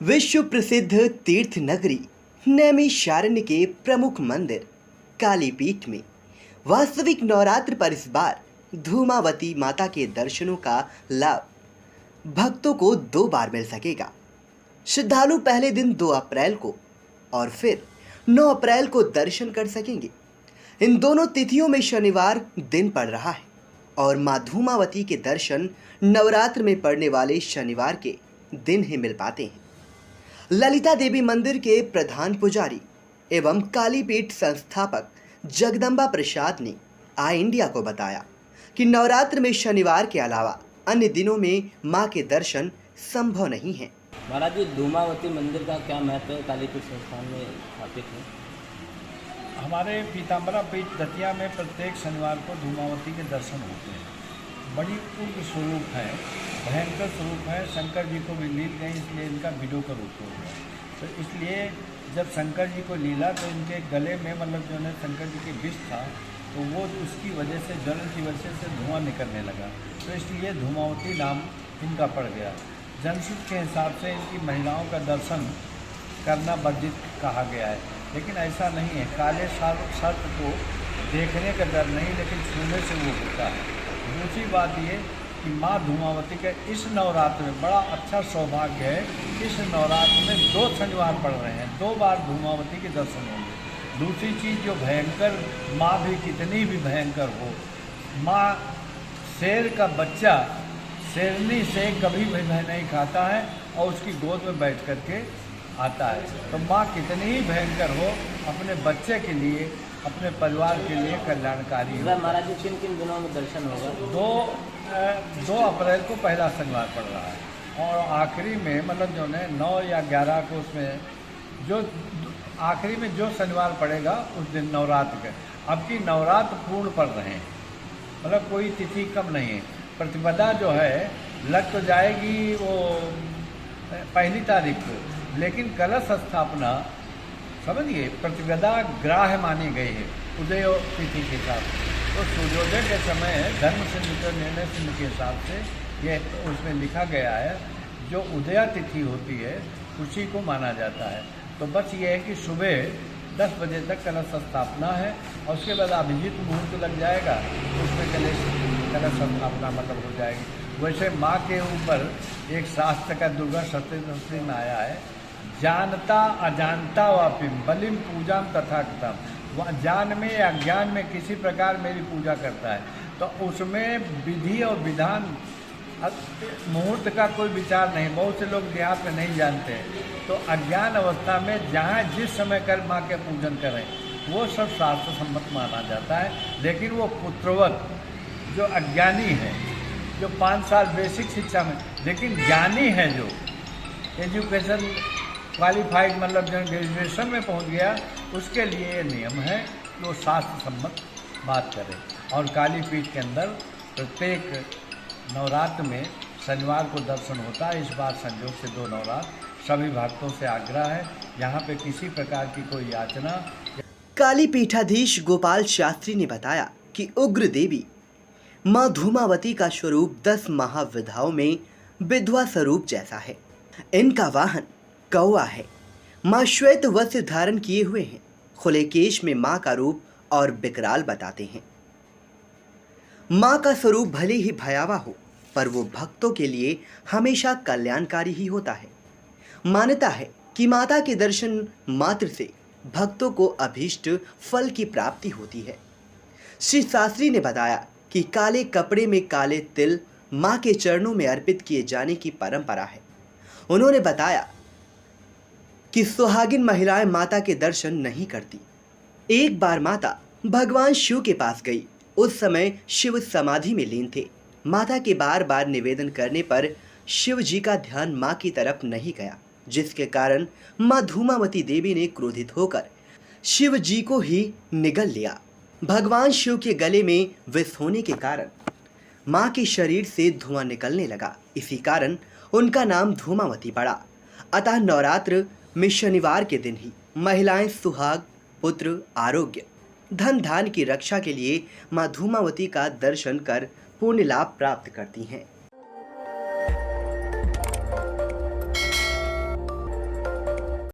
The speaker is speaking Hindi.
विश्व प्रसिद्ध तीर्थ नगरी नैमिषारण्य के प्रमुख मंदिर कालीपीठ में वास्तविक नवरात्र पर इस बार धूमावती माता के दर्शनों का लाभ भक्तों को 2 बार मिल सकेगा। श्रद्धालु पहले दिन 2 अप्रैल को और फिर 9 अप्रैल को दर्शन कर सकेंगे। इन दोनों तिथियों में शनिवार दिन पड़ रहा है और मां धूमावती के दर्शन नवरात्र में पड़ने वाले शनिवार के दिन ही मिल पाते हैं। ललिता देवी मंदिर के प्रधान पुजारी एवं कालीपीठ संस्थापक जगदम्बा प्रसाद ने आई इंडिया को बताया कि नवरात्र में शनिवार के अलावा अन्य दिनों में मां के दर्शन संभव नहीं है। महाराज जी, धूमावती मंदिर का क्या महत्व है? कालीपीठ संस्थान में स्थापित है। हमारे पीताम्बरा पीठ दतिया में प्रत्येक शनिवार को धूमावती के दर्शन होते हैं। बड़ी उग्र स्वरूप है, भयंकर स्वरूप है। शंकर जी को भी लील गई, इसलिए इनका विडो का रूप हो गया। तो इसलिए जब शंकर जी को लीला तो इनके गले में मतलब जो है शंकर जी के विष था, तो वो उसकी वजह से ज्वलन की वजह से धुआं निकलने लगा, तो इसलिए धूमावती नाम इनका पड़ गया। जनश्रुति के हिसाब से इनकी महिलाओं का दर्शन करना वर्जित कहा गया है, लेकिन ऐसा नहीं है। काले सर्प को देखने का डर नहीं, लेकिन छूने से वो होता है। दूसरी बात ये कि माँ धूमावती का इस नवरात्र में बड़ा अच्छा सौभाग्य है। इस नवरात्र में 2 शनिवार पड़ रहे हैं, 2 बार धूमावती के दर्शन होंगे। दूसरी चीज़ जो भयंकर, माँ भी कितनी भी भयंकर हो, माँ शेर का बच्चा शेरनी से कभी भी भय नहीं खाता है और उसकी गोद में बैठ करके आता है। तो माँ कितनी ही भयंकर हो, अपने बच्चे के लिए, अपने परिवार के लिए कल्याणकारी है। महाराज जी, किन किन दिनों में दर्शन होगा? 2 अप्रैल को पहला शनिवार पड़ रहा है और आखिरी में मतलब जो है 9 या 11 को, उसमें जो आखिरी में जो शनिवार पड़ेगा उस दिन नवरात्र के। अब की नवरात्र पूर्ण पड़ रहे हैं, मतलब कोई तिथि कम नहीं है। प्रतिपदा जो है लग तो जाएगी वो 1 तारीख को, लेकिन कलश स्थापना समझिए प्रतिपदा ग्राह्य मानी गई है उदय तिथि के साथ। तो सूर्योदय के समय धर्म सिंधु के निर्णय सिंधु के हिसाब से ये उसमें लिखा गया है, जो उदया तिथि होती है उसी को माना जाता है। तो बस ये है कि सुबह 10 बजे तक कलश स्थापना है और उसके बाद अभिजीत मुहूर्त लग जाएगा, उसमें कलश स्थापना मतलब हो जाएगी। वैसे माँ के ऊपर एक शास्त्र का दुर्गा सप्तशती में आया है, जानता अजानता वापिम बलिम पूजा तथा कृतम। जान में या ज्ञान में किसी प्रकार मेरी पूजा करता है, तो उसमें विधि और विधान मुहूर्त का कोई विचार नहीं। बहुत से लोग देहात में नहीं जानते हैं, तो अज्ञान अवस्था में जहाँ जिस समय कर माँ के पूजन करें वो सब शास्त्र सम्मत माना जाता है। लेकिन वो पुत्रवत जो अज्ञानी है, जो 5 साल बेसिक शिक्षा में, लेकिन ज्ञानी है, जो एजुकेशन क्वालिफाइड मतलब जो ग्रेजुएशन में पहुंच गया, उसके लिए ये नियम है कि वो शास्त्र सम्मत बात करे। और कालीपीठ के अंदर प्रत्येक नवरात्र में शनिवार को दर्शन होता है। इस बार संयोग से 2 नवरात्र। सभी भक्तों से आग्रह है, यहाँ पे किसी प्रकार की कोई याचना। कालीपीठाधीश गोपाल शास्त्री ने बताया कि उग्र देवी मां धूमावती का स्वरूप 10 महाविधाओं में विधवा स्वरूप जैसा है। इनका वाहन कौआ है। मां श्वेत वस्त्र धारण किए हुए हैं। खुले केश में मां का रूप और विकराल बताते हैं। मां का स्वरूप भले ही भयावह हो, पर वो भक्तों के लिए हमेशा कल्याणकारी ही होता है। मान्यता है कि माता के दर्शन मात्र से भक्तों को अभीष्ट फल की प्राप्ति होती है। श्री शास्त्री ने बताया कि काले कपड़े में काले तिल मां के चरणों में अर्पित किए जाने की परंपरा है। उन्होंने बताया कि सुहागिन महिलाएं माता के दर्शन नहीं करती। एक बार माता भगवान शिव के पास गई। उस समय शिव समाधि में लीन थे। माता के बार बार निवेदन करने पर शिव जी का ध्यान मां की तरफ नहीं गया, जिसके कारण मां धूमावती देवी ने क्रोधित होकर शिव जी को ही निगल लिया। भगवान शिव के गले में विष होने के कारण मां के शरीर से धुआं निकलने लगा। इसी कारण उनका नाम धूमावती पड़ा। अतः नवरात्र में शनिवार के दिन ही महिलाएं सुहाग, पुत्र, आरोग्य, धन धान की रक्षा के लिए मां धूमावती का दर्शन कर पुण्य लाभ प्राप्त करती हैं।